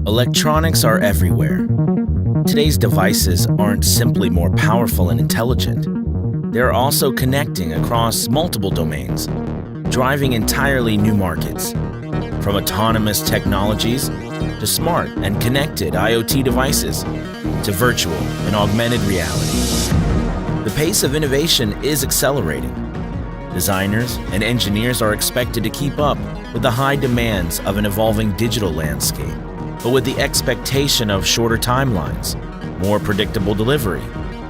Electronics are everywhere. Today's devices aren't simply more powerful and intelligent. They're also connecting across multiple domains, driving entirely new markets. From autonomous technologies to smart and connected IoT devices to virtual and augmented reality. The pace of innovation is accelerating. Designers and engineers are expected to keep up with the high demands of an evolving digital landscape, but with the expectation of shorter timelines, more predictable delivery,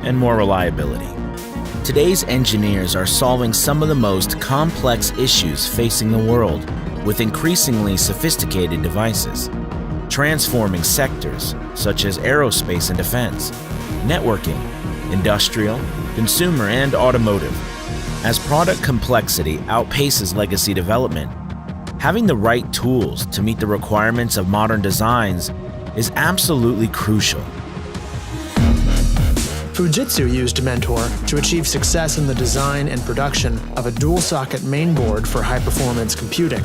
and more reliability. Today's engineers are solving some of the most complex issues facing the world with increasingly sophisticated devices, transforming sectors such as aerospace and defense, networking, industrial, consumer, and automotive. As product complexity outpaces legacy development, having the right tools to meet the requirements of modern designs is absolutely crucial. Fujitsu used Mentor to achieve success in the design and production of a dual-socket mainboard for high-performance computing.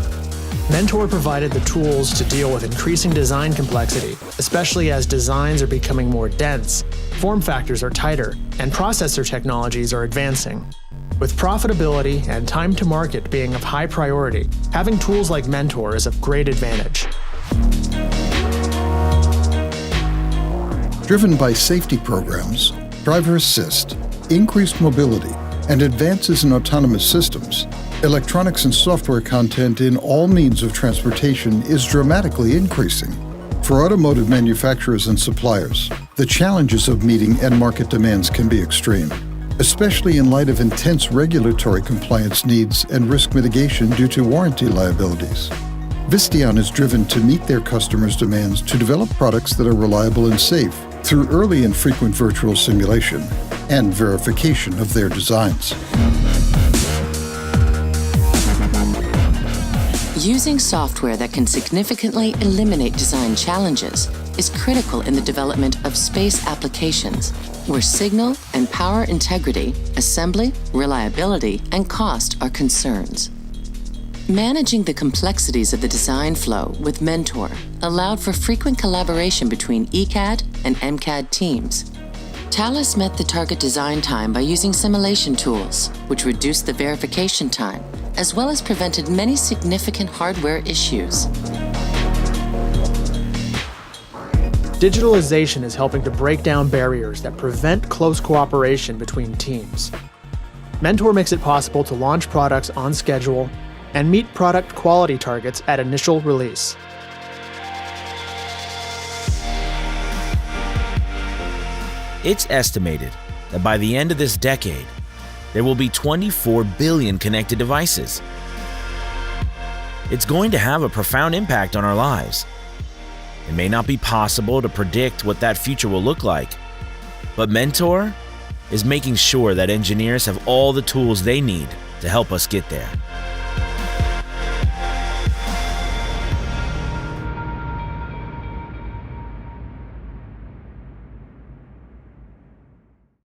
Mentor provided the tools to deal with increasing design complexity, especially as designs are becoming more dense, form factors are tighter, and processor technologies are advancing. With profitability and time to market being of high priority, having tools like Mentor is of great advantage. Driven by safety programs, driver assist, increased mobility, and advances in autonomous systems, electronics and software content in all means of transportation is dramatically increasing. For automotive manufacturers and suppliers, the challenges of meeting end market demands can be extreme, especially in light of intense regulatory compliance needs and risk mitigation due to warranty liabilities. Visteon is driven to meet their customers' demands to develop products that are reliable and safe through early and frequent virtual simulation and verification of their designs. Using software that can significantly eliminate design challenges is critical in the development of space applications, where signal and power integrity, assembly, reliability, and cost are concerns. Managing the complexities of the design flow with Mentor allowed for frequent collaboration between ECAD and MCAD teams. Thales met the target design time by using simulation tools, which reduced the verification time, as well as prevented many significant hardware issues. Digitalization is helping to break down barriers that prevent close cooperation between teams. Mentor makes it possible to launch products on schedule and meet product quality targets at initial release. It's estimated that by the end of this decade, there will be 24 billion connected devices. It's going to have a profound impact on our lives. It may not be possible to predict what that future will look like, but Mentor is making sure that engineers have all the tools they need to help us get there.